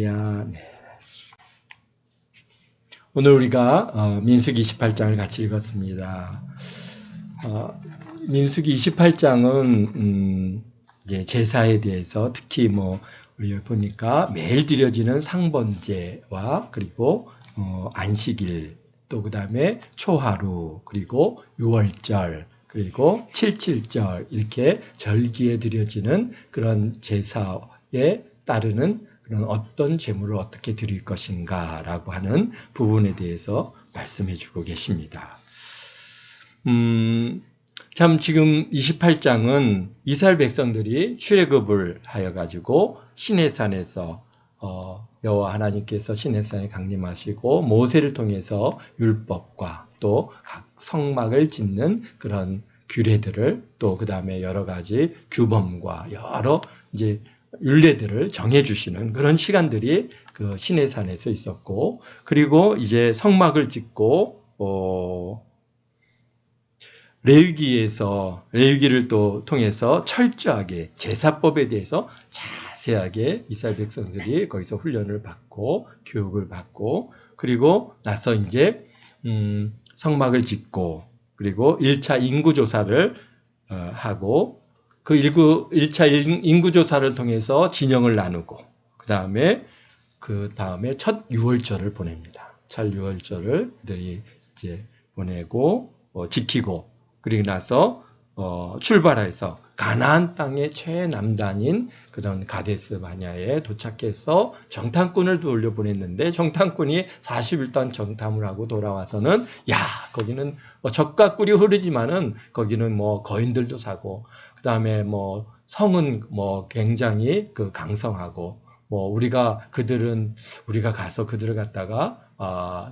네. 오늘 우리가 민수기 28장을 같이 읽었습니다. 민수기 28장은 이제 제사에 대해서 특히 우리가 보니까 매일 드려지는 상번제와 그리고 안식일 또 그다음에 초하루 그리고 유월절 그리고 칠칠절 이렇게 절기에 드려지는 그런 제사에 따르는 그런 어떤 제물을 어떻게 드릴 것인가라고 하는 부분에 대해서 말씀해 주고 계십니다. 참 지금 28장은 이스라엘 백성들이 출애굽을 하여 가지고 시내산에서 여호와 하나님께서 시내산에 강림하시고 모세를 통해서 율법과 또 각 성막을 짓는 그런 규례들을 또 그다음에 여러 가지 규범과 여러 이제 율례들을 정해주시는 그런 시간들이 그 시내산에서 있었고, 그리고 이제 성막을 짓고 레위기를 또 통해서 철저하게 제사법에 대해서 자세하게 이스라엘 백성들이 거기서 훈련을 받고 교육을 받고, 그리고 나서 이제 성막을 짓고 그리고 1차 인구조사를 하고 그 1차 인구조사를 통해서 진영을 나누고 그 다음에 첫 유월절을 보냅니다. 첫 유월절을 그들이 이제 보내고 지키고 그리고 나서 출발해서 가나안 땅의 최남단인 그런 가데스 바냐에 도착해서 정탐꾼을 돌려보냈는데 정탐꾼이 40일 동안 정탐을 하고 돌아와서는 거기는 젖과 꿀이 흐르지만은 거기는 거인들도 사고 그 다음에 성은 굉장히 강성하고 우리가 가서 그들을 갖다가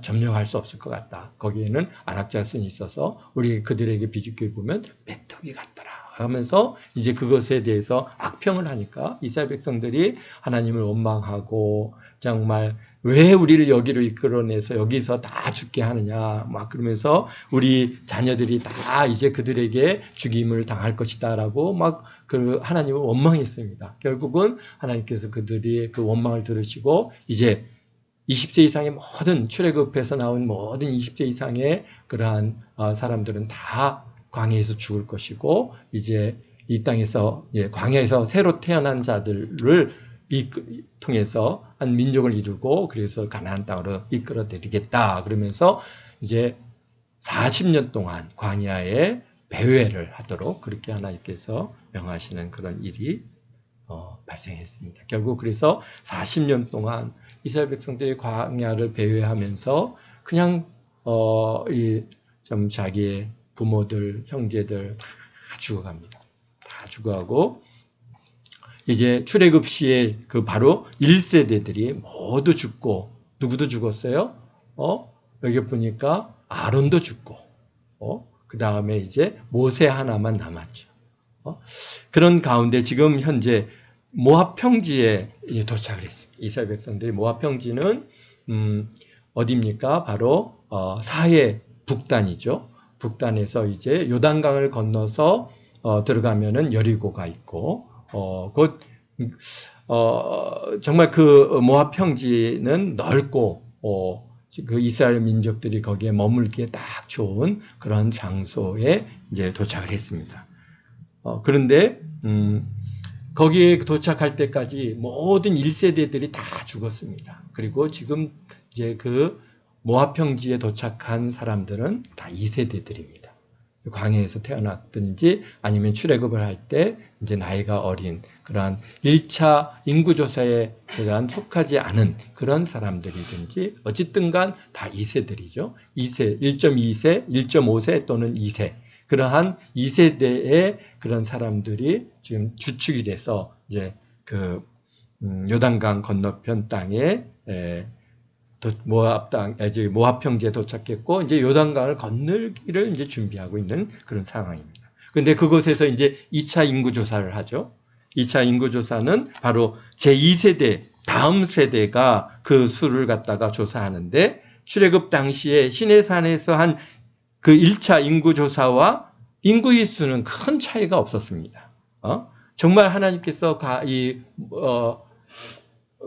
점령할 수 없을 것 같다. 거기에는 안악자손이 있어서 우리 그들에게 비집게 보면 메뚜기 같더라 하면서 이제 그것에 대해서 악평을 하니까 이스라엘 백성들이 하나님을 원망하고 정말 왜 우리를 여기로 이끌어내서 여기서 다 죽게 하느냐 막 그러면서 우리 자녀들이 다 이제 그들에게 죽임을 당할 것이다라고 막 그 하나님을 원망했습니다. 결국은 하나님께서 그들이 그 원망을 들으시고 이제 20세 이상의 모든 출애굽해서 나온 모든 20세 이상의 그러한 사람들은 다 광야에서 죽을 것이고 이제 이 땅에서 광야에서 새로 태어난 자들을 통해서 한 민족을 이루고 그래서 가나안 땅으로 이끌어드리겠다 그러면서 이제 40년 동안 광야에 배회를 하도록 그렇게 하나님께서 명하시는 그런 일이 발생했습니다. 결국 그래서 40년 동안 이스라엘 백성들이 광야를 배회하면서 그냥 좀 자기의 부모들, 형제들 다 죽어갑니다. 다 죽어가고 이제 출애굽 시에 바로 1세대들이 모두 죽고 누구도 죽었어요? 여기 보니까 아론도 죽고 그 다음에 이제 모세 하나만 남았죠. 그런 가운데 지금 현재 모압 평지에 도착을 했습니다. 이스라엘 백성들이 모압 평지는 어디입니까? 바로 사해 북단이죠. 북단에서 이제 요단강을 건너서 들어가면은 여리고가 있고 정말 그 모압 평지는 넓고 그 이스라엘 민족들이 거기에 머물기에 딱 좋은 그런 장소에 이제 도착을 했습니다. 그런데 거기에 도착할 때까지 모든 1세대들이 다 죽었습니다. 그리고 지금 이제 그 모압 평지에 도착한 사람들은 다 2세대들입니다. 광야에서 태어났든지 아니면 출애굽을 할 때 이제 나이가 어린 그러한 1차 인구조사에 속하지 않은 그런 사람들이든지 어쨌든 간 다 2세들이죠. 2세, 1.2세, 1.5세 또는 2세. 그러한 2세대의 그런 사람들이 지금 주축이 돼서 이제 요단강 건너편 땅에 모압 평지에 도착했고 이제 요단강을 건너기를 이제 준비하고 있는 그런 상황입니다. 그런데 그곳에서 이제 2차 인구 조사를 하죠. 2차 인구 조사는 바로 제2세대 다음 세대가 그 수를 갖다가 조사하는데 출애굽 당시에 시내산에서 한 그 1차 인구조사와 인구의 수는 큰 차이가 없었습니다. 정말 하나님께서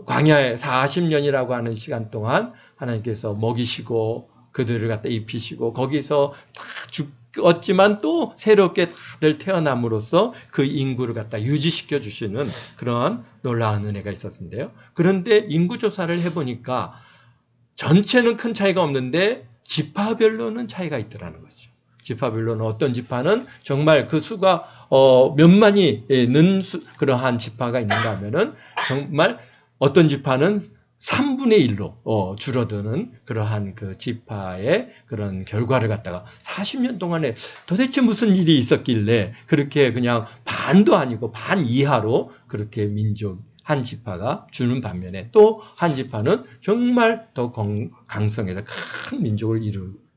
광야에 40년이라고 하는 시간 동안 하나님께서 먹이시고 그들을 갖다 입히시고 거기서 다 죽었지만 또 새롭게 다들 태어남으로써 그 인구를 갖다 유지시켜 주시는 그런 놀라운 은혜가 있었는데요. 그런데 인구 조사를 해보니까 전체는 큰 차이가 없는데 지파별로는 차이가 있더라는 거죠. 지파별로는 어떤 지파는 정말 그 수가 몇만이 는 그러한 지파가 있는가 하면은 정말 어떤 지파는 3분의 1로 줄어드는 그러한 그 지파의 그런 결과를 갖다가 40년 동안에 도대체 무슨 일이 있었길래 그렇게 그냥 반도 아니고 반 이하로 그렇게 민족 한 지파가 주는 반면에 또 한 지파는 정말 더 강성해서 큰 민족을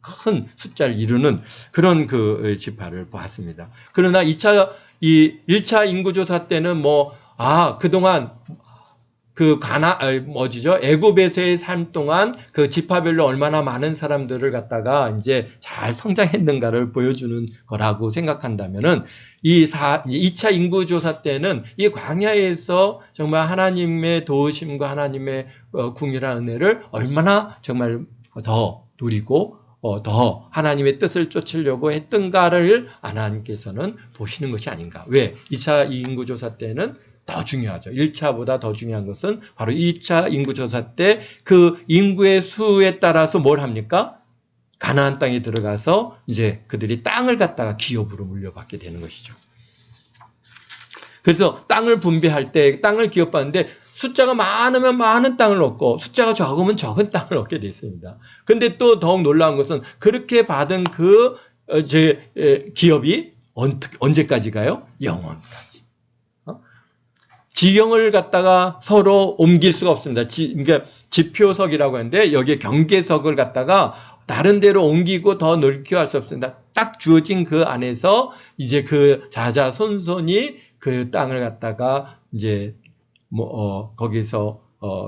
큰 숫자를 이루는 그런 그 지파를 보았습니다. 그러나 1차 인구조사 때는 그동안 애굽에서의 삶 동안 그 지파별로 얼마나 많은 사람들을 갖다가 이제 잘 성장했는가를 보여주는 거라고 생각한다면은 2차 인구조사 때는 이 광야에서 정말 하나님의 도우심과 하나님의 궁유한 은혜를 얼마나 정말 더 누리고 더 하나님의 뜻을 쫓으려고 했던가를 하나님께서는 보시는 것이 아닌가. 왜? 2차 인구조사 때는 더 중요하죠. 1차보다 더 중요한 것은 바로 2차 인구조사 때 그 인구의 수에 따라서 뭘 합니까? 가나안 땅에 들어가서 이제 그들이 땅을 갖다가 기업으로 물려받게 되는 것이죠. 그래서 땅을 분배할 때 땅을 기업받는데 숫자가 많으면 많은 땅을 얻고 숫자가 적으면 적은 땅을 얻게 돼 있습니다. 근데 또 더욱 놀라운 것은 그렇게 받은 기업이 언제까지 가요? 영원까지. 지경을 갖다가 서로 옮길 수가 없습니다. 그러니까 지표석이라고 하는데 여기에 경계석을 갖다가 다른 데로 옮기고 더 넓게 할 수 없습니다. 딱 주어진 그 안에서 이제 그 자자손손이 그 땅을 갖다가 이제 거기서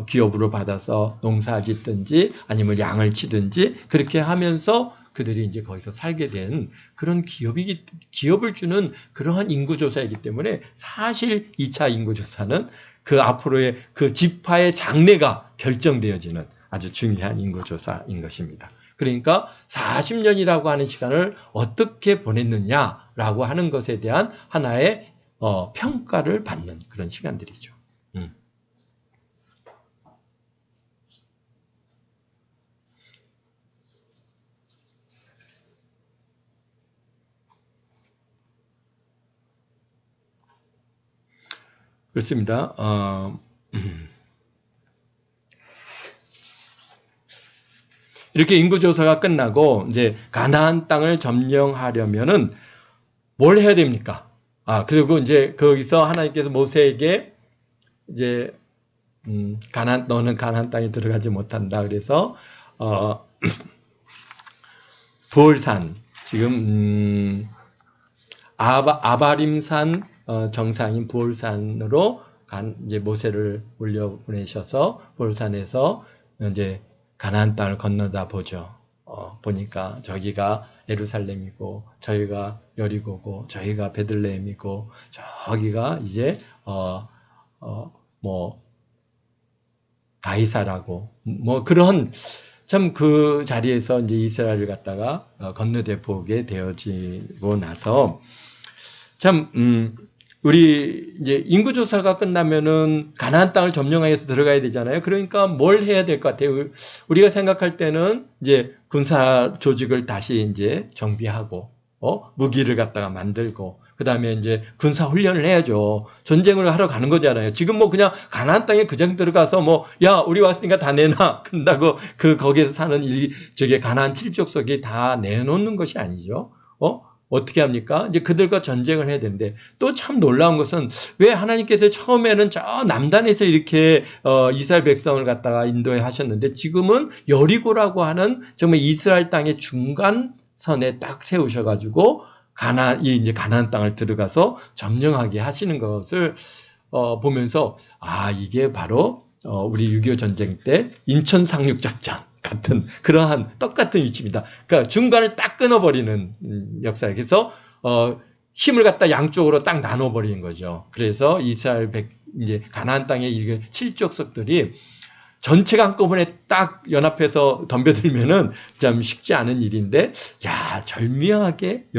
기업으로 받아서 농사 짓든지 아니면 양을 치든지 그렇게 하면서 그들이 이제 거기서 살게 된 그런 기업을 주는 그러한 인구조사이기 때문에 사실 2차 인구조사는 그 앞으로의 그 지파의 장래가 결정되어지는 아주 중요한 인구조사인 것입니다. 그러니까 40년이라고 하는 시간을 어떻게 보냈느냐라고 하는 것에 대한 하나의 평가를 받는 그런 시간들이죠. 그렇습니다. 이렇게 인구조사가 끝나고 이제 가나안 땅을 점령하려면은 뭘 해야 됩니까? 그리고 이제 거기서 하나님께서 모세에게 이제 너는 가나안 땅에 들어가지 못한다. 그래서 부올산 지금 아바림산 정상인 부올산으로 이제 모세를 올려 보내셔서 부올산에서 이제 가나안 땅을 건너다 보죠. 보니까 저기가 예루살렘이고 저희가 여리고고 저희가 베들레헴이고 저기가 이제 가이사라고 그런 참 그 자리에서 이제 이스라엘을 갖다가 건너대 보게 되어지고 나서 참 우리 이제 인구조사가 끝나면은 가나안 땅을 점령하기 위해서 들어가야 되잖아요. 그러니까 뭘 해야 될 것 같아요? 우리가 생각할 때는 이제 군사 조직을 다시 이제 정비하고, 무기를 갖다가 만들고, 그 다음에 이제 군사 훈련을 해야죠. 전쟁을 하러 가는 거잖아요. 지금 그냥 가나안 땅에 그냥 들어가서 야, 우리 왔으니까 다 내놔. 그런다고 거기에서 사는 가나안 7족속이 다 내놓는 것이 아니죠. 어떻게 합니까? 이제 그들과 전쟁을 해야 되는데 또 참 놀라운 것은 왜 하나님께서 처음에는 저 남단에서 이렇게 이스라엘 백성을 갖다가 인도해 하셨는데 지금은 여리고라고 하는 정말 이스라엘 땅의 중간선에 딱 세우셔가지고 이제 가나안 땅을 들어가서 점령하게 하시는 것을 보면서 이게 바로 우리 6.25 전쟁 때 인천 상륙 작전 같은 그러한 똑같은 위치입니다. 그러니까 중간을 딱 끊어버리는 역사예요. 그래서 힘을 갖다 양쪽으로 딱 나눠버리는 거죠. 그래서 이스라엘 이제 가나안 땅의 이 7족속들이 전체가 한꺼번에 딱 연합해서 덤벼들면은 참 쉽지 않은 일인데, 야, 절묘하게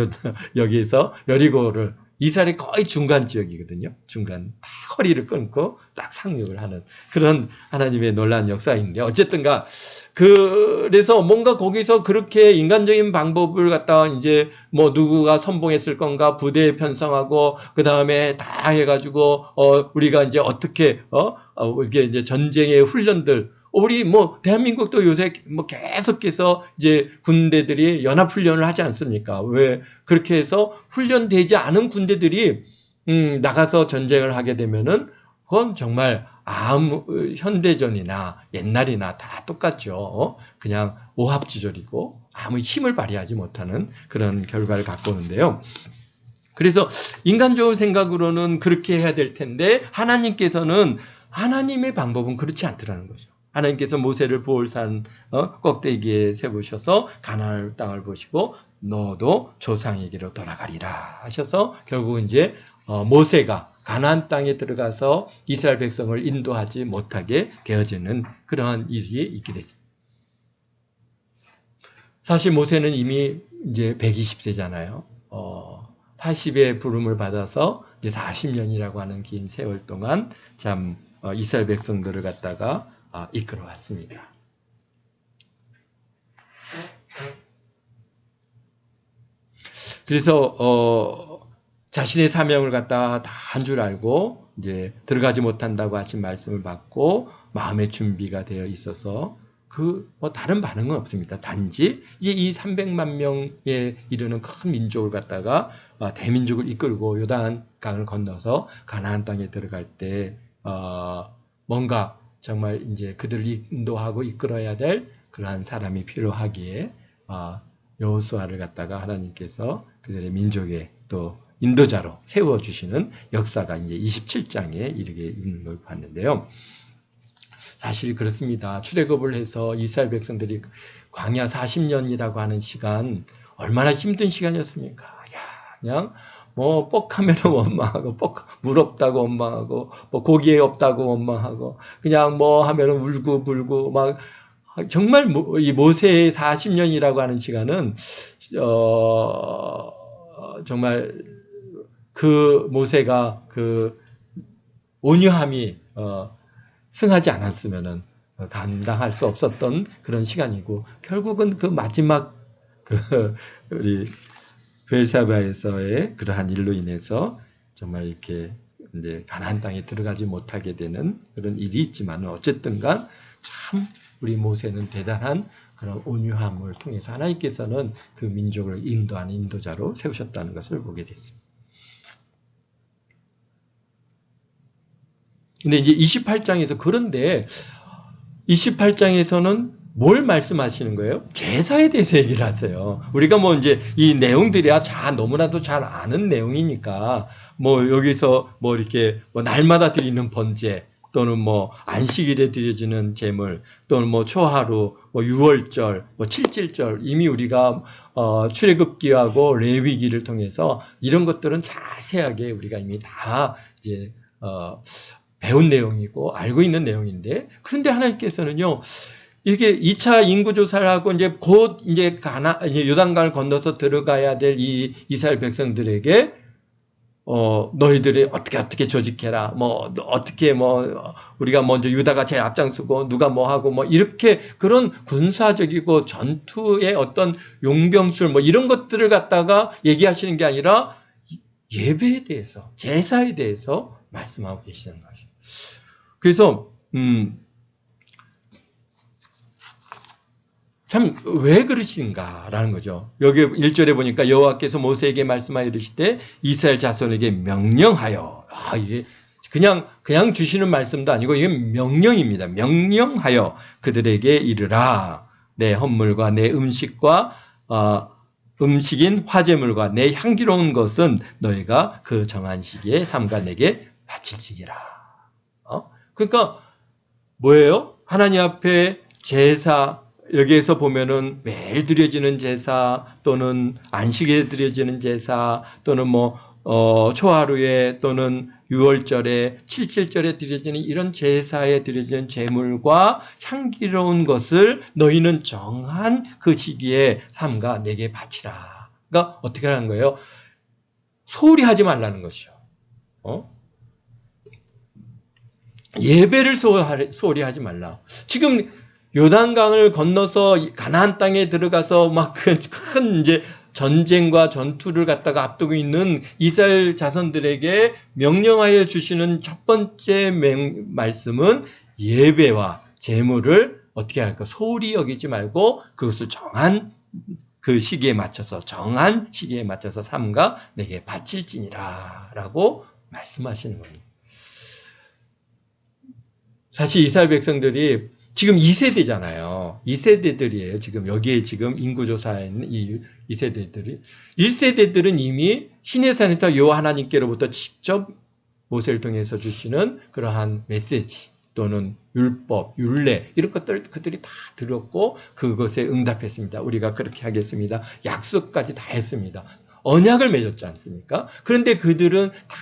여기에서 여리고를, 이스라엘이 거의 중간 지역이거든요. 중간, 딱 허리를 끊고 딱 상륙을 하는 그런 하나님의 놀라운 역사인데, 어쨌든가, 그래서 뭔가 거기서 그렇게 인간적인 방법을 갖다가 이제 뭐 누구가 선봉했을 건가, 부대 편성하고, 그 다음에 다 해가지고, 우리가 이제 어떻게, 이게 이제 전쟁의 훈련들, 우리 뭐 대한민국도 요새 뭐 계속해서 이제 군대들이 연합 훈련을 하지 않습니까? 왜 그렇게 해서 훈련되지 않은 군대들이 나가서 전쟁을 하게 되면은 그건 정말 아무 현대전이나 옛날이나 다 똑같죠. 그냥 오합지졸이고 아무 힘을 발휘하지 못하는 그런 결과를 갖고 오는데요. 그래서 인간적인 생각으로는 그렇게 해야 될 텐데 하나님께서는 하나님의 방법은 그렇지 않더라는 거죠. 하나님께서 모세를 부올산 꼭대기에 세우셔서 가나안 땅을 보시고 너도 조상에게로 돌아가리라 하셔서 결국 이제 모세가 가나안 땅에 들어가서 이스라엘 백성을 인도하지 못하게 되어지는 그러한 일이 있게 됐습니다. 사실 모세는 이미 이제 120세잖아요. 80의 부름을 받아서 이제 40년이라고 하는 긴 세월 동안 참 이스라엘 백성들을 갖다가 이끌어 왔습니다. 그래서 자신의 사명을 갖다 다 한 줄 알고 이제 들어가지 못한다고 하신 말씀을 받고 마음의 준비가 되어 있어서 뭐 다른 반응은 없습니다. 단지 이제 이 300만 명에 이르는 큰 민족을 갖다가 대민족을 이끌고 요단강을 건너서 가나안 땅에 들어갈 때 뭔가 정말 이제 그들을 인도하고 이끌어야 될 그러한 사람이 필요하기에 여호수아를 갖다가 하나님께서 그들의 민족의 또 인도자로 세워주시는 역사가 이제 27장에 이르게 있는 걸 봤는데요. 사실 그렇습니다. 출애굽을 해서 이스라엘 백성들이 광야 40년이라고 하는 시간 얼마나 힘든 시간이었습니까? 그냥 뭐 뻑하면 원망하고 물 없다고 원망하고 뭐 고기 없다고 원망하고 그냥 뭐 하면은 울고 불고 막 정말 이 모세의 40년이라고 하는 시간은 정말 그 모세가 그 온유함이 승하지 않았으면은 감당할 수 없었던 그런 시간이고 결국은 그 마지막 우리 베르사바에서의 그러한 일로 인해서 정말 이렇게 이제 가나안 땅에 들어가지 못하게 되는 그런 일이 있지만 어쨌든간 참 우리 모세는 대단한 그런 온유함을 통해서 하나님께서는 그 민족을 인도하는 인도자로 세우셨다는 것을 보게 됐습니다. 근데 이제 28장에서 그런데 28장에서는 뭘 말씀하시는 거예요? 제사에 대해서 얘기를 하세요. 우리가 뭐 이제 이 내용들이야 너무나도 잘 아는 내용이니까 뭐 여기서 뭐 이렇게 뭐 날마다 드리는 번제 또는 뭐 안식일에 드려지는 제물 또는 뭐 초하루 뭐 유월절 뭐 칠칠절 이미 우리가 출애굽기하고 레위기를 통해서 이런 것들은 자세하게 우리가 이미 다 이제 배운 내용이고 알고 있는 내용인데 그런데 하나님께서는요. 이게 2차 인구조사를 하고 이제 곧 이제 이제 요단강을 건너서 들어가야 될 이 이스라엘 백성들에게 너희들이 어떻게 조직해라. 뭐 어떻게 뭐 우리가 먼저 유다가 제일 앞장서고 누가 뭐 하고 뭐 이렇게 그런 군사적이고 전투의 어떤 용병술 뭐 이런 것들을 갖다가 얘기하시는 게 아니라 예배에 대해서 제사에 대해서 말씀하고 계시는 것이죠. 그래서 참 왜 그러신가라는 거죠. 여기 1절에 보니까 여호와께서 모세에게 말씀하여 이르시되 이스라엘 자손에게 명령하여 이게 그냥 주시는 말씀도 아니고 이게 명령입니다. 명령하여 그들에게 이르라. 내 헌물과 내 음식과 음식인 화제물과 내 향기로운 것은 너희가 그 정한 시기에 삼가 내게 바칠지니라. 그러니까 뭐예요? 하나님 앞에 제사 여기에서 보면은 매일 드려지는 제사 또는 안식일에 드려지는 제사 또는 뭐 초하루에 또는 유월절에 칠칠절에 드려지는 이런 제사에 드려지는 제물과 향기로운 것을 너희는 정한 그 시기에 삼가 내게 바치라. 그러니까 어떻게 하는 거예요? 소홀히 하지 말라는 것이죠. 예배를 소홀히 하지 말라. 지금 요단강을 건너서 가나안 땅에 들어가서 막 큰 이제 전쟁과 전투를 갖다가 앞두고 있는 이스라엘 자손들에게 명령하여 주시는 첫 번째 말씀은 예배와 제물을 어떻게 할까? 소홀히 여기지 말고 그것을 정한 그 시기에 맞춰서 삼가 내게 바칠지니라 라고 말씀하시는 겁니다. 사실 이스라엘 백성들이 지금 2세대잖아요. 2세대들이에요. 지금 여기에 지금 인구조사에 있는 이 2세대들이. 1세대들은 이미 시내산에서 요 하나님께로부터 직접 모세를 통해서 주시는 그러한 메시지 또는 율법, 율례 이런 것들 그들이 다 들었고 그것에 응답했습니다. 우리가 그렇게 하겠습니다. 약속까지 다 했습니다. 언약을 맺었지 않습니까? 그런데 그들은 다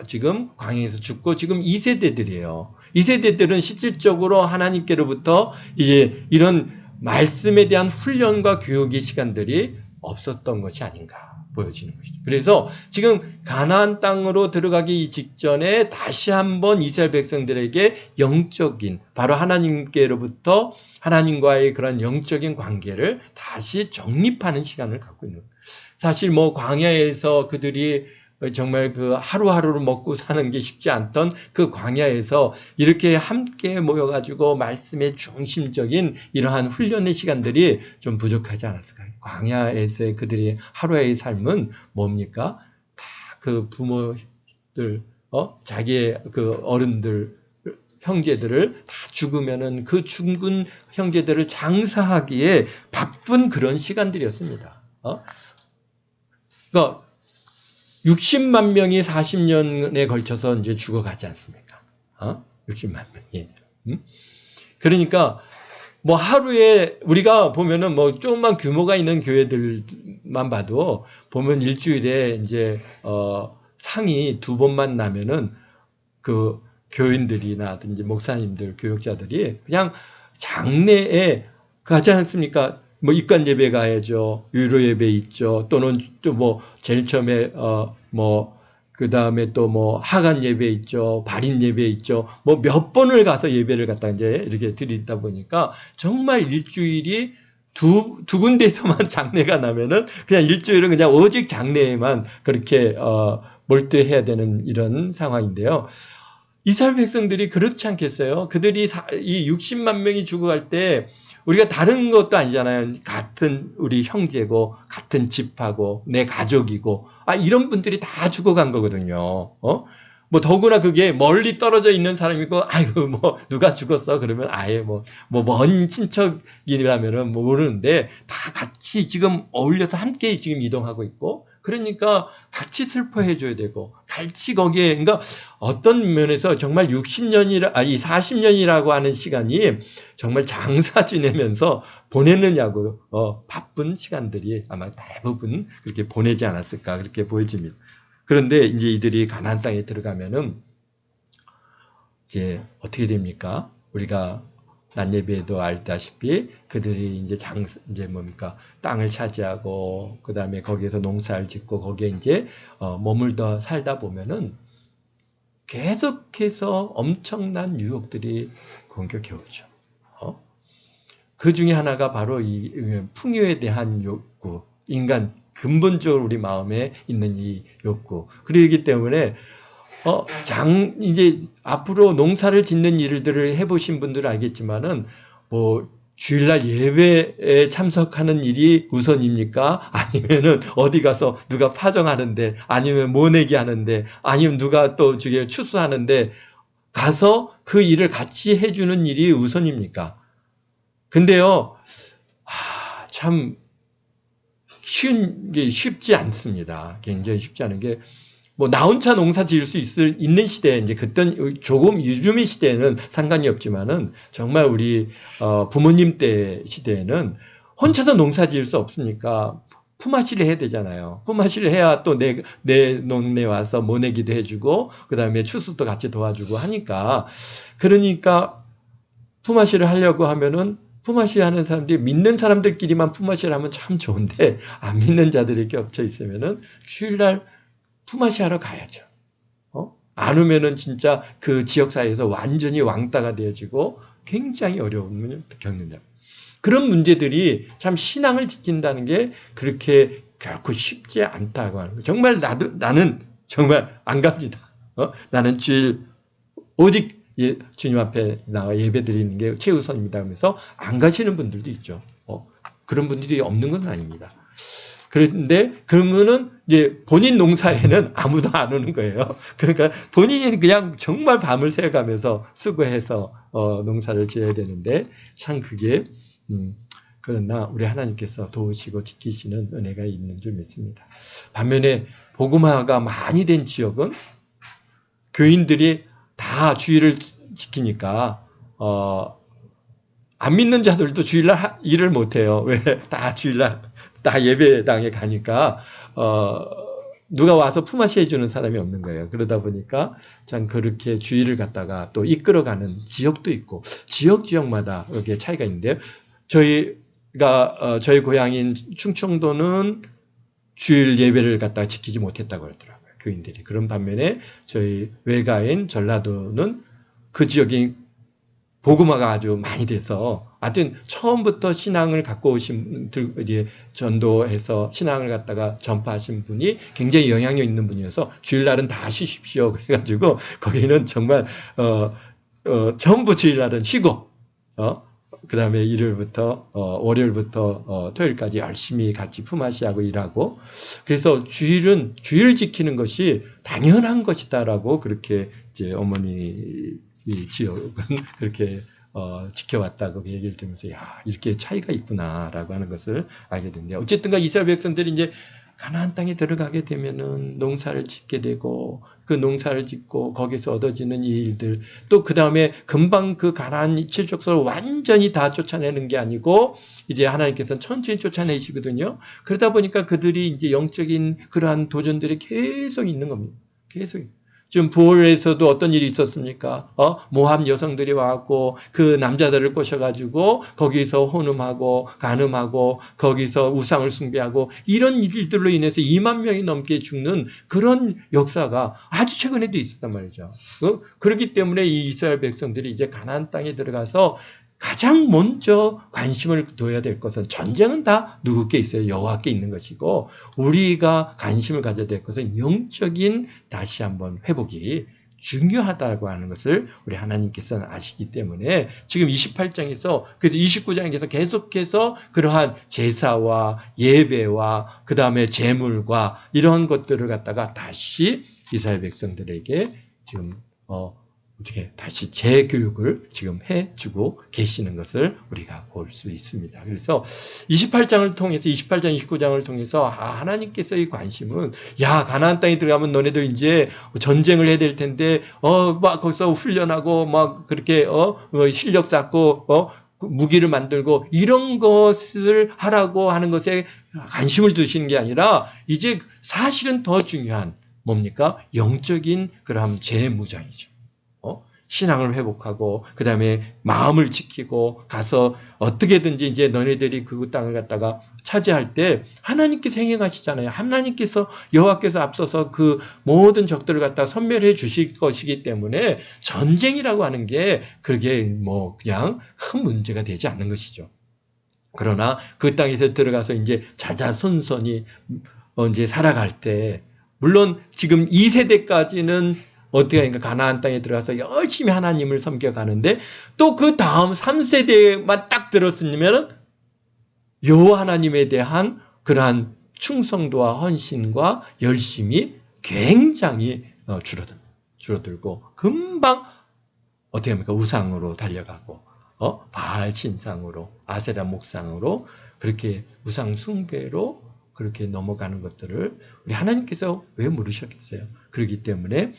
지금 광야에서 죽고 지금 2세대들이에요. 2세대들은 실질적으로 하나님께로부터 이제 이런 말씀에 대한 훈련과 교육의 시간들이 없었던 것이 아닌가 보여지는 것이죠. 그래서 지금 가나안 땅으로 들어가기 직전에 다시 한번 이스라엘 백성들에게 영적인 바로 하나님께로부터 하나님과의 그런 영적인 관계를 다시 정립하는 시간을 갖고 있는 거예요. 사실 뭐 광야에서 그들이 정말 그 하루하루를 먹고 사는 게 쉽지 않던 그 광야에서 이렇게 함께 모여가지고 말씀의 중심적인 이러한 훈련의 시간들이 좀 부족하지 않았을까요? 광야에서의 그들의 하루의 삶은 뭡니까? 다 그 부모들, 자기의 그 어른들, 형제들을 다 죽으면은 그 죽은 형제들을 장사하기에 바쁜 그런 시간들이었습니다. 그러니까 60만 명이 40년에 걸쳐서 이제 죽어가지 않습니까? 60만 명이. 그러니까 뭐 하루에 우리가 보면은 뭐 조금만 규모가 있는 교회들만 봐도 보면 일주일에 이제 상이 2번만 나면은 그 교인들이나든지 목사님들, 교육자들이 그냥 장례에 가지 않습니까? 뭐 입관 예배 가야죠. 유로 예배 있죠. 또는 또 뭐 제일 처음에 그 다음에 또 뭐 하간 예배 있죠. 발인 예배 있죠. 뭐 몇 번을 가서 예배를 갖다 이제 이렇게 드리다 보니까 정말 일주일이 두 군데에서만 장례가 나면은 그냥 일주일은 그냥 오직 장례에만 그렇게 몰두해야 되는 이런 상황인데요. 이스라엘 백성들이 그렇지 않겠어요? 그들이 이 60만 명이 죽어갈 때 우리가 다른 것도 아니잖아요. 같은 우리 형제고 같은 집하고 내 가족이고 이런 분들이 다 죽어간 거거든요. 뭐 더구나 그게 멀리 떨어져 있는 사람이고 아이고 뭐 누가 죽었어 그러면 아예 뭐 먼 친척이라면은 뭐 모르는데 다 같이 지금 어울려서 함께 지금 이동하고 있고 그러니까 같이 슬퍼해 줘야 되고 같이 거기에 그러니까 어떤 면에서 정말 60년이라 40년이라고 하는 시간이 정말 장사 지내면서 보내느냐고 바쁜 시간들이 아마 대부분 그렇게 보내지 않았을까 그렇게 보여집니다. 그런데 이제 이들이 가나안 땅에 들어가면은 이제 어떻게 됩니까? 우리가 낮 예배에도 알다시피 그들이 이제 뭡니까? 땅을 차지하고 그다음에 거기에서 농사를 짓고 거기에 이제 머물다 살다 보면은 계속해서 엄청난 유혹들이 공격해 오죠. 그 중에 하나가 바로 이 풍요에 대한 욕구, 인간 근본적으로 우리 마음에 있는 이 욕구. 그러기 때문에 이제 앞으로 농사를 짓는 일들을 해보신 분들은 알겠지만은 뭐 주일날 예배에 참석하는 일이 우선입니까? 아니면은 어디 가서 누가 파종하는데, 아니면 모내기 하는데, 아니면 누가 또 저기 추수하는데 가서 그 일을 같이 해주는 일이 우선입니까? 근데요, 참 쉽지 않습니다. 굉장히 쉽지 않은 게. 뭐 나 혼자 농사 지을 수 있는 시대에 이제 그땐 조금 요즘의 시대에는 상관이 없지만은 정말 우리 부모님 때 시대에는 혼자서 농사 지을 수 없으니까 품앗이를 해야 되잖아요. 품앗이를 해야 또 내 동네 와서 모내기도 해주고, 그 다음에 추수도 같이 도와주고 하니까, 그러니까 품앗이를 하려고 하면은 품앗이 하는 사람들이 믿는 사람들끼리만 품앗이를 하면 참 좋은데, 안 믿는 자들이 겹쳐 있으면은 주일날 품앗이 하러 가야죠. 안 오면은 진짜 그 지역사회에서 완전히 왕따가 되어지고 굉장히 어려움을 겪는다. 그런 문제들이 참 신앙을 지킨다는 게 그렇게 결코 쉽지 않다고 하는 거예요. 정말 나는 정말 안 갑니다. 나는 주일 오직 주님 앞에 나와 예배 드리는 게 최우선입니다 하면서 안 가시는 분들도 있죠. 그런 분들이 없는 건 아닙니다. 그런데 그러면은 이제 본인 농사에는 아무도 안 오는 거예요. 그러니까 본인이 그냥 정말 밤을 새가면서 수고해서 농사를 지어야 되는데 참 그게 그러나 우리 하나님께서 도우시고 지키시는 은혜가 있는 줄 믿습니다. 반면에 복음화가 많이 된 지역은 교인들이 다 주일을 지키니까 안 믿는 자들도 주일날 일을 못해요. 왜? 다 주일날 다 예배당에 가니까 누가 와서 품앗이 해주는 사람이 없는 거예요. 그러다 보니까 참 그렇게 주일을 갖다가 또 이끌어가는 지역도 있고 지역마다 여기에 차이가 있는데요. 저희 고향인 충청도는 주일 예배를 갖다가 지키지 못했다고 그러더라고요. 교인들이. 그런 반면에 저희 외가인 전라도는 그 지역이 복음화가 아주 많이 돼서 하여튼 처음부터 신앙을 갖고 오신 분들, 전도해서 신앙을 갖다가 전파하신 분이 굉장히 영향력 있는 분이어서 주일날은 다 쉬십시오. 그래가지고 거기는 정말 전부 주일날은 쉬고 그 다음에 일요일부터 월요일부터 토요일까지 열심히 같이 품앗이하고 일하고 그래서 주일 지키는 것이 당연한 것이다라고 그렇게 이제 어머니 이 지역은 그렇게 지켜왔다고 얘기를 들으면서 야 이렇게 차이가 있구나라고 하는 것을 알게 됩니다. 어쨌든가 이스라엘 백성들이 이제 가나안 땅에 들어가게 되면은 농사를 짓게 되고 그 농사를 짓고 거기서 얻어지는 이 일들 또 그 다음에 금방 그 가나안 칠족속을 완전히 다 쫓아내는 게 아니고 이제 하나님께서는 천천히 쫓아내시거든요. 그러다 보니까 그들이 이제 영적인 그러한 도전들이 계속 있는 겁니다. 계속. 지금 부월에서도 어떤 일이 있었습니까? 모함 여성들이 와갖고 그 남자들을 꼬셔가지고 거기서 혼음하고 간음하고 거기서 우상을 숭배하고 이런 일들로 인해서 2만 명이 넘게 죽는 그런 역사가 아주 최근에도 있었단 말이죠. 그렇기 때문에 이 이스라엘 백성들이 이제 가나안 땅에 들어가서 가장 먼저 관심을 둬야 될 것은 전쟁은 다 누구께 있어요? 여호와께 있는 것이고 우리가 관심을 가져야 될 것은 영적인 다시 한번 회복이 중요하다고 하는 것을 우리 하나님께서는 아시기 때문에 지금 28장에서 그래서 29장에서 계속해서 그러한 제사와 예배와 그 다음에 제물과 이러한 것들을 갖다가 다시 이스라엘 백성들에게 지금 어떻게 다시 재교육을 지금 해주고 계시는 것을 우리가 볼 수 있습니다. 그래서 28장을 통해서 28장 29장을 통해서 하나님께서 이 관심은 야 가나안 땅에 들어가면 너네들 이제 전쟁을 해야 될 텐데 막 거기서 훈련하고 막 그렇게 실력 쌓고 무기를 만들고 이런 것을 하라고 하는 것에 관심을 두시는 게 아니라 이제 사실은 더 중요한 뭡니까? 영적인 그런 재무장이죠. 신앙을 회복하고 그 다음에 마음을 지키고 가서 어떻게든지 이제 너네들이 그 땅을 갖다가 차지할 때 하나님께서 행행하시잖아요. 하나님께서 여호와께서 앞서서 그 모든 적들을 갖다가 섬멸해 주실 것이기 때문에 전쟁이라고 하는 게 그게 뭐 그냥 큰 문제가 되지 않는 것이죠. 그러나 그 땅에서 들어가서 이제 자자손손이 이제 살아갈 때 물론 지금 2세대까지는 어떻게 하니까 가나안 땅에 들어가서 열심히 하나님을 섬겨가는데 또 그 다음 3세대만 딱 들었으면 여호와 하나님에 대한 그러한 충성도와 헌신과 열심이 굉장히 줄어들고 금방 어떻게 합니까? 우상으로 달려가고 바알 신상으로 아세라 목상으로 그렇게 우상 숭배로 그렇게 넘어가는 것들을 우리 하나님께서 왜 물으셨겠어요? 그렇기 때문에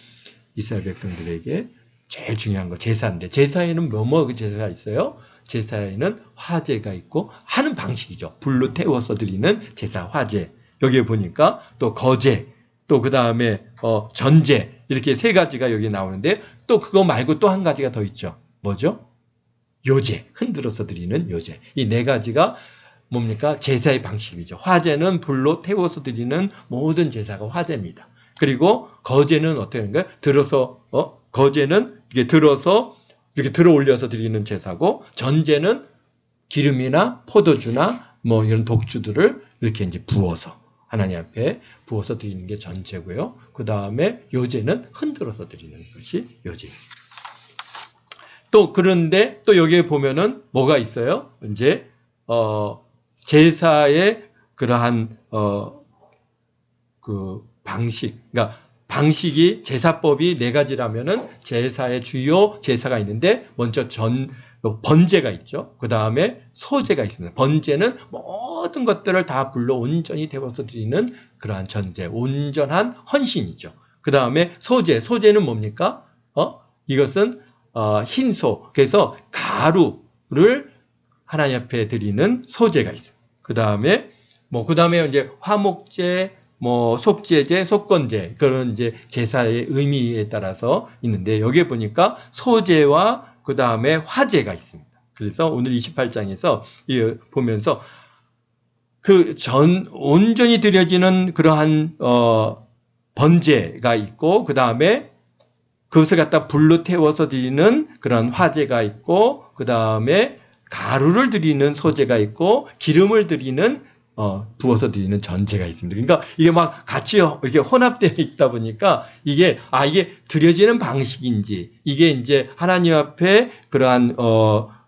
이스라엘 백성들에게 제일 중요한 거 제사인데 제사에는 뭐 제사가 있어요? 제사에는 화제가 있고 하는 방식이죠. 불로 태워서 드리는 제사 화제. 여기에 보니까 또 거제, 또 그 다음에 전제 이렇게 세 가지가 여기 나오는데 또 그거 말고 또 한 가지가 더 있죠. 뭐죠? 요제, 흔들어서 드리는 요제. 이 네 가지가 뭡니까? 제사의 방식이죠. 화제는 불로 태워서 드리는 모든 제사가 화제입니다. 그리고 거제는 어떻게 하는 거예요? 거제는 이게 들어서 이렇게 들어 올려서 드리는 제사고, 전제는 기름이나 포도주나 뭐 이런 독주들을 이렇게 이제 부어서 하나님 앞에 부어서 드리는 게 전제고요. 그 다음에 요제는 흔들어서 드리는 것이 요제입니다. 또 그런데 또 여기에 보면은 뭐가 있어요? 이제 제사의 그러한 그 방식, 그러니까 방식이 제사법이 네 가지라면은 제사의 주요 제사가 있는데 먼저 번제가 있죠. 그 다음에 소제가 있습니다. 번제는 모든 것들을 다 불러 온전히 태워서 드리는 그러한 전제, 온전한 헌신이죠. 그 다음에 소제는 뭡니까? 이것은 흰소, 그래서 가루를 하나님 앞에 드리는 소제가 있어요. 그 다음에 이제 화목제, 속제제, 속건제, 그런 이제 제사의 의미에 따라서 있는데, 여기에 보니까 소제와 그 다음에 화제가 있습니다. 그래서 오늘 28장에서 보면서 온전히 드려지는 그러한, 번제가 있고, 그 다음에 그것을 갖다 불로 태워서 드리는 그런 화제가 있고, 그 다음에 가루를 드리는 소제가 있고, 기름을 드리는 부어서 드리는 전제가 있습니다. 그러니까 이게 막 같이 이렇게 혼합되어 있다 보니까 이게 드려지는 방식인지, 이게 이제 하나님 앞에 그러한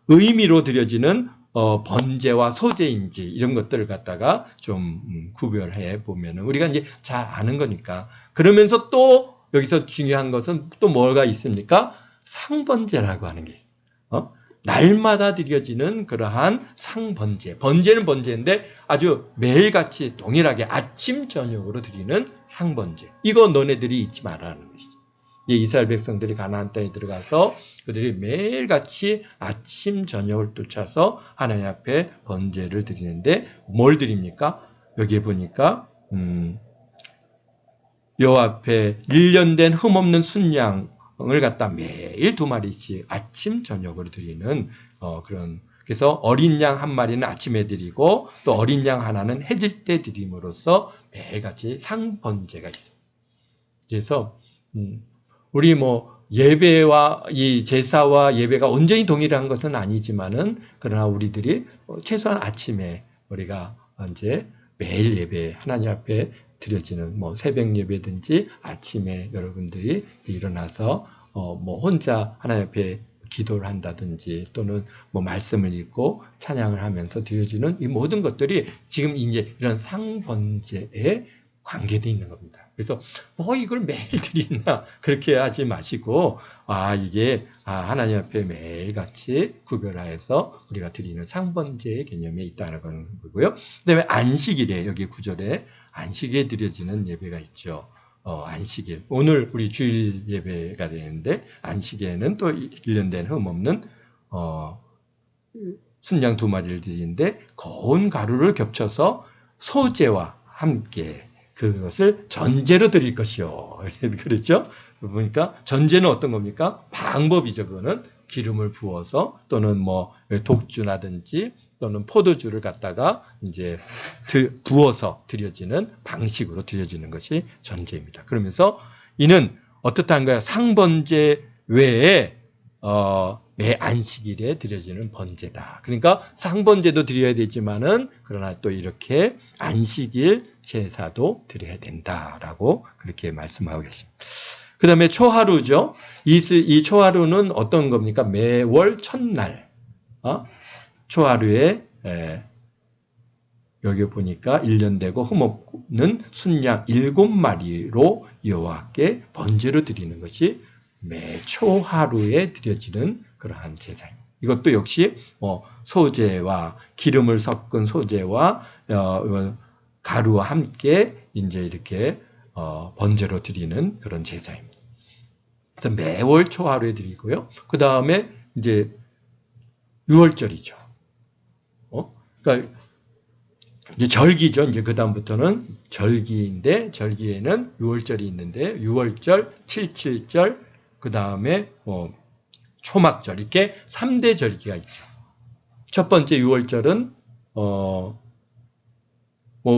의미로 드려지는 번제와 소제인지, 이런 것들을 갖다가 좀 구별해 보면은 우리가 이제 잘 아는 거니까. 그러면서 또 여기서 중요한 것은 또 뭐가 있습니까? 상번제라고 하는 게 있어요. 날마다 드려지는 그러한 상번제. 번제는 번제인데 아주 매일같이 동일하게 아침 저녁으로 드리는 상번제. 이거 너네들이 잊지 말라는 것이죠. 이스라엘 백성들이 가나안 땅에 들어가서 그들이 매일같이 아침 저녁을 쫓아서 하나님 앞에 번제를 드리는데 뭘 드립니까? 여기에 보니까 여호와 앞에 1년 된 흠없는 순양을 갖다 매일 2마리씩 아침 저녁으로 드리는 그런, 그래서 어린 양 1마리는 아침에 드리고 또 어린 양 하나는 해질 때 드림으로써 매일같이 상번제가 있습니다. 그래서 우리 예배와 이 제사와 예배가 온전히 동일한 것은 아니지만은, 그러나 우리들이 최소한 아침에 우리가 이제 매일 예배 하나님 앞에 드려지는 새벽 예배든지 아침에 여러분들이 일어나서 혼자 하나님 앞에 기도를 한다든지 또는 말씀을 읽고 찬양을 하면서 드려지는 이 모든 것들이 지금 이제 이런 상번제에 관계되어 있는 겁니다. 그래서 이걸 매일 드리나 그렇게 하지 마시고 이게 하나님 앞에 매일같이 구별하여서 우리가 드리는 상번제의 개념에 있다는 거고요. 그다음에 안식일에, 여기 9절에 안식일에 드려지는 예배가 있죠. 안식일. 오늘 우리 주일 예배가 되는데 안식일에는 또 1년 된 흠없는 순양 2마리를 드리는데 고운 가루를 겹쳐서 소제와 함께 그것을 전제로 드릴 것이요. 그렇죠? 보니까 전제는 어떤 겁니까? 방법이죠. 그거는 기름을 부어서 또는 독주라든지 또는 포도주를 갖다가 이제 부어서 드려지는 방식으로 드려지는 것이 전제입니다. 그러면서 이는 어떻다는 거야? 상번제 외에 매 안식일에 드려지는 번제다. 그러니까 상번제도 드려야 되지만은 그러나 또 이렇게 안식일 제사도 드려야 된다라고 그렇게 말씀하고 계십니다. 그 다음에 초하루죠. 이 초하루는 어떤 겁니까? 매월 첫날. 초하루에 여기 보니까 1년 되고 흠없는 순양 7마리로 여호와께 번제로 드리는 것이 매 초하루에 드려지는 그러한 제사입니다. 이것도 역시 소제와 기름을 섞은 소제와 가루와 함께 이제 이렇게 번제로 드리는 그런 제사입니다. 그래서 매월 초하루에 드리고요. 그 다음에 이제 유월절이죠. 그러니까 이제 절기죠. 이제 그 다음부터는 절기인데 절기에는 유월절이 있는데 유월절, 칠칠절, 그 다음에 초막절 이렇게 3대 절기가 있죠. 첫 번째 유월절은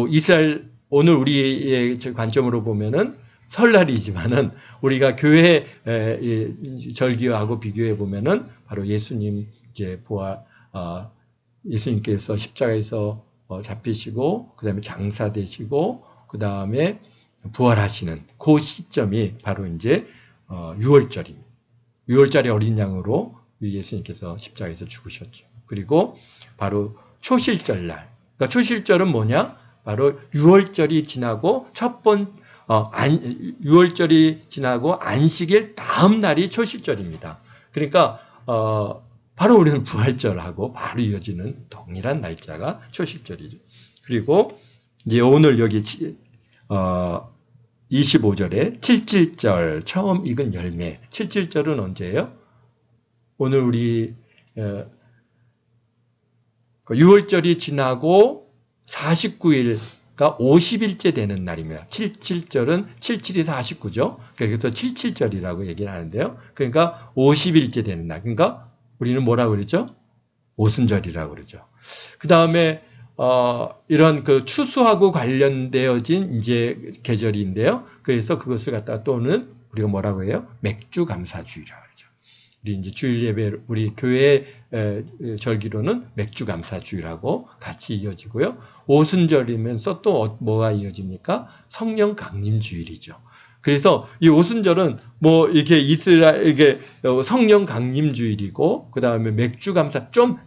이스라엘 오늘 우리의 관점으로 보면은 설날이지만은 우리가 교회 절기하고 비교해 보면은 바로 예수님 이제 예수님께서 십자가에서 잡히시고 그다음에 장사되시고 그다음에 부활하시는 그 시점이 바로 이제 유월절입니다. 유월절의 어린 양으로 예수님께서 십자가에서 죽으셨죠. 그리고 바로 초실절날. 그러니까 초실절은 뭐냐? 바로 유월절이 지나고 유월절이 지나고 안식일 다음 날이 초실절입니다. 그러니까 바로 우리는 부활절하고 바로 이어지는 동일한 날짜가 초실절이죠. 그리고 이제 오늘 여기 25절에 칠칠절 처음 익은 열매. 칠칠절은 언제예요? 오늘 우리 6월절이 지나고 49일가 50일째 되는 날입니다. 77절은 77이 49죠. 그래서 77절이라고 얘기를 하는데요. 그러니까 50일째 되는 날. 그러니까 우리는 뭐라고 그러죠? 오순절이라고 그러죠. 그 다음에 이런 그 추수하고 관련되어진 이제 계절인데요. 그래서 그것을 갖다가 또는 우리가 뭐라고 해요? 맥주 감사주의라고 그러죠. 우리 이제 주일 예배, 우리 교회 절기로는 맥주 감사주의라고 같이 이어지고요. 오순절이면서 또 뭐가 이어집니까? 성령 강림 주일이죠. 그래서 이 오순절은 이게 이게 성령 강림 주일이고, 그 다음에 맥주 감사 좀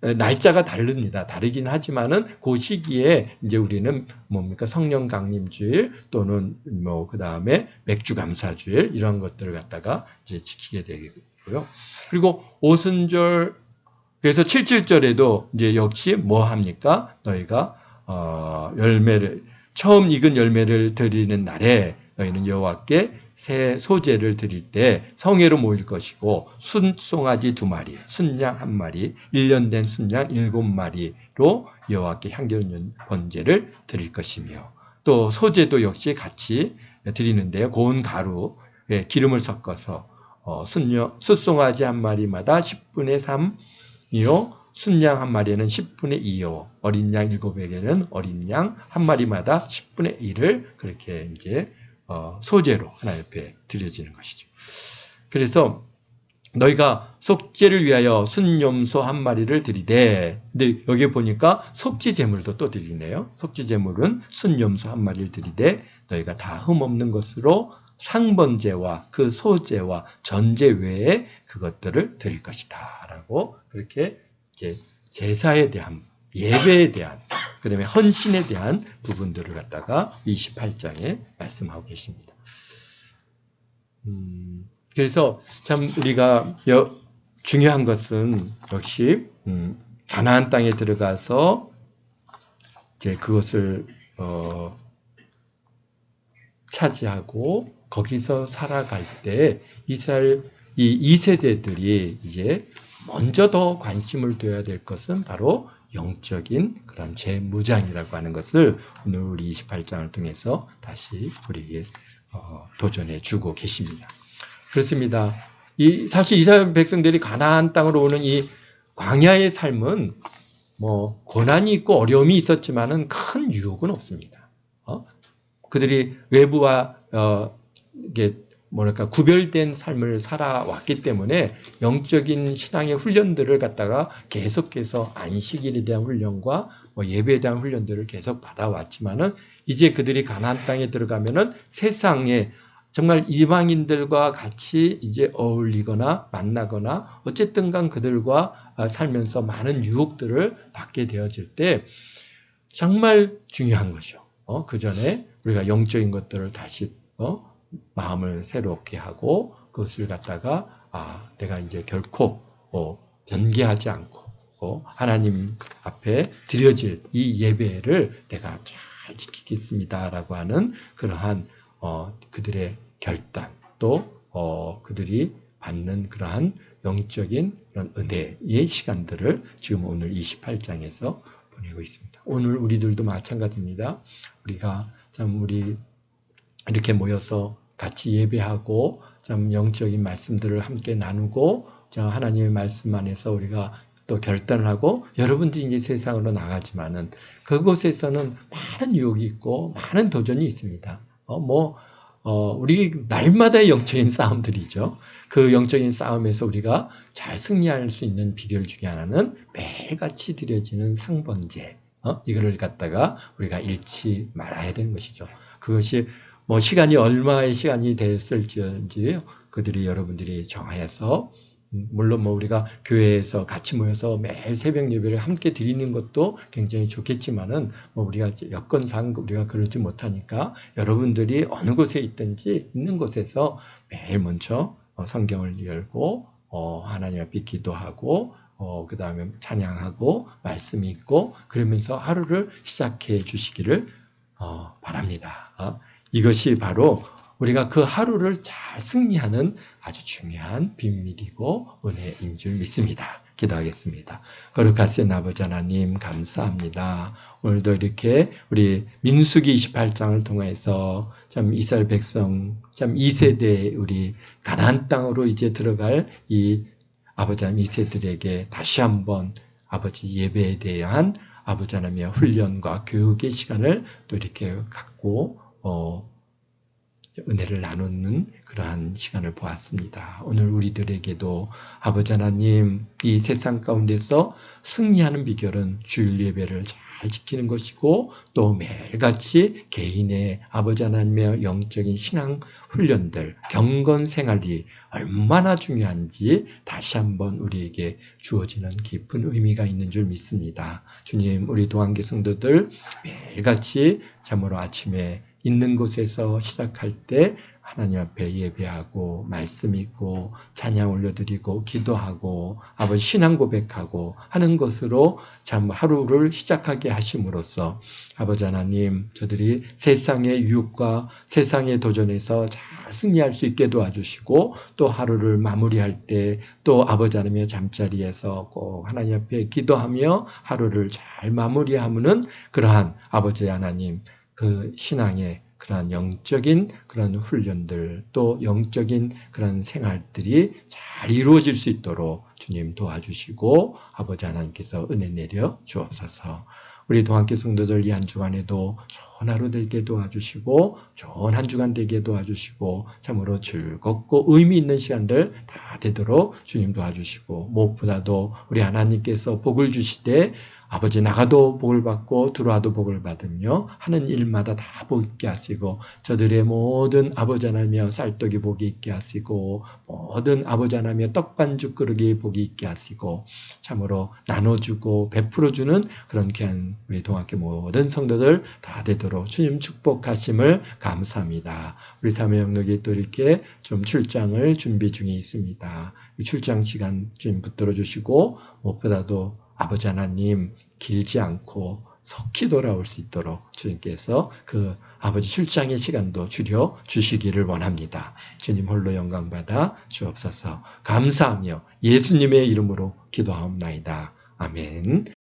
날짜가 다릅니다. 다르긴 하지만은 그 시기에 이제 우리는 뭡니까? 성령 강림 주일 또는 그 다음에 맥주 감사 주일 이런 것들을 갖다가 이제 지키게 되고요. 그리고 오순절 그래서 칠칠절에도 이제 역시 뭐 합니까? 너희가 처음 익은 열매를 드리는 날에 너희는 여호와께 새 소제를 드릴 때 성회로 모일 것이고 순송아지 2마리, 순양 1마리, 1년 된 순양 7마리로 여호와께 향기로운 번제를 드릴 것이며 또 소제도 역시 같이 드리는데요. 고운 가루에 기름을 섞어서 숫송아지 1마리마다 10분의 3이요. 순양 1마리에는 10분의 2요. 어린 양 7에게는 어린 양 1마리마다 10분의 1을 그렇게 이제 소제로 하나님 앞에 드려지는 것이죠. 그래서 너희가 속죄를 위하여 순염소 1마리를 드리되, 근데 여기 보니까 속죄 제물도 또 드리네요. 속죄 제물은 순염소 1마리를 드리되 너희가 다 흠없는 것으로 상번제와 그 소제와 전제 외에 그것들을 드릴 것이다라고 그렇게 이제 제사에 대한 예배에 대한 그다음에 헌신에 대한 부분들을 갖다가 28장에 말씀하고 계십니다. 그래서 참 우리가 중요한 것은 역시 가나안 땅에 들어가서 이제 그것을 차지하고 거기서 살아갈 때 이스라엘 이 2세대들이 이제 먼저 더 관심을 둬야 될 것은 바로 영적인 그런 재무장이라고 하는 것을 오늘 우리 28장을 통해서 다시 우리에게 도전해 주고 계십니다. 그렇습니다. 사실 이스라엘 백성들이 가나안 땅으로 오는 이 광야의 삶은 고난이 있고 어려움이 있었지만은 큰 유혹은 없습니다. 그들이 외부와 이게 구별된 삶을 살아왔기 때문에 영적인 신앙의 훈련들을 갖다가 계속해서 안식일에 대한 훈련과 예배에 대한 훈련들을 계속 받아왔지만은 이제 그들이 가나안 땅에 들어가면은 세상에 정말 이방인들과 같이 이제 어울리거나 만나거나 어쨌든 간 그들과 살면서 많은 유혹들을 받게 되어질 때 정말 중요한 거죠. 그 전에 우리가 영적인 것들을 다시 마음을 새롭게 하고 그것을 갖다가 내가 이제 결코 변개하지 않고 하나님 앞에 드려질 이 예배를 내가 잘 지키겠습니다라고 하는 그러한 그들의 결단 또 그들이 받는 그러한 영적인 그런 은혜의 시간들을 지금 오늘 28장에서 보내고 있습니다. 오늘 우리들도 마찬가지입니다. 우리가 참 우리 이렇게 모여서 같이 예배하고 참 영적인 말씀들을 함께 나누고 참 하나님의 말씀 안에서 우리가 또 결단을 하고 여러분들이 이제 세상으로 나가지만은 그곳에서는 많은 유혹이 있고 많은 도전이 있습니다. 우리 날마다의 영적인 싸움들이죠. 그 영적인 싸움에서 우리가 잘 승리할 수 있는 비결 중에 하나는 매일같이 드려지는 상번제. 이거를 갖다가 우리가 잃지 말아야 되는 것이죠. 그것이 시간이 얼마의 시간이 됐을지요. 그들이 여러분들이 정하여서 물론 우리가 교회에서 같이 모여서 매일 새벽 예배를 함께 드리는 것도 굉장히 좋겠지만은 우리가 여건상 우리가 그러지 못하니까 여러분들이 어느 곳에 있든지 있는 곳에서 매일 먼저 성경을 열고 하나님 앞에 기도하고 그 다음에 찬양하고 말씀이 있고 그러면서 하루를 시작해 주시기를 바랍니다. 이것이 바로 우리가 그 하루를 잘 승리하는 아주 중요한 비밀이고 은혜인 줄 믿습니다. 기도하겠습니다. 거룩하신 아버지 하나님 감사합니다. 오늘도 이렇게 우리 민수기 28장을 통해서 참 이스라엘 백성 참 2세대 우리 가나안 땅으로 이제 들어갈 이 아버지 하나님 2세들에게 다시 한번 아버지 예배에 대한 아버지 하나님의 훈련과 교육의 시간을 또 이렇게 갖고 은혜를 나누는 그러한 시간을 보았습니다. 오늘 우리들에게도 아버지 하나님 이 세상 가운데서 승리하는 비결은 주일 예배를 잘 지키는 것이고 또 매일같이 개인의 아버지 하나님의 영적인 신앙 훈련들, 경건 생활이 얼마나 중요한지 다시 한번 우리에게 주어지는 깊은 의미가 있는 줄 믿습니다. 주님, 우리 도안교 성도들 매일같이 참으로 아침에 있는 곳에서 시작할 때 하나님 앞에 예배하고 말씀 읽고 찬양 올려드리고 기도하고 아버지 신앙 고백하고 하는 것으로 참 하루를 시작하게 하심으로써 아버지 하나님 저들이 세상의 유혹과 세상의 도전에서 잘 승리할 수 있게 도와주시고 또 하루를 마무리할 때 또 아버지 하나님의 잠자리에서 꼭 하나님 앞에 기도하며 하루를 잘 마무리하는 그러한 아버지 하나님 그 신앙의 그러한 영적인 그런 훈련들 또 영적인 그런 생활들이 잘 이루어질 수 있도록 주님 도와주시고 아버지 하나님께서 은혜 내려 주옵소서. 우리 동학교 성도들 이 한 주간에도 좋은 하루 되게 도와주시고 좋은 한 주간 되게 도와주시고 참으로 즐겁고 의미 있는 시간들 다 되도록 주님 도와주시고 무엇보다도 우리 하나님께서 복을 주시되 아버지 나가도 복을 받고 들어와도 복을 받으며 하는 일마다 다 복 있게 하시고 저들의 모든 아버지 하나님의 쌀떡이 복이 있게 하시고 모든 아버지 하나님의 떡반죽 그릇이 복이 있게 하시고 참으로 나눠주고 베풀어주는 그런 귀한 우리 동학교 모든 성도들 다 되도록 주님 축복하심을 감사합니다. 우리 사회 영역이 또 이렇게 좀 출장을 준비 중에 있습니다. 이 출장 시간 주님 붙들어 주시고 무엇보다도 아버지 하나님 길지 않고 속히 돌아올 수 있도록 주님께서 그 아버지 출장의 시간도 줄여 주시기를 원합니다. 주님 홀로 영광 받아 주옵소서. 감사하며 예수님의 이름으로 기도하옵나이다. 아멘.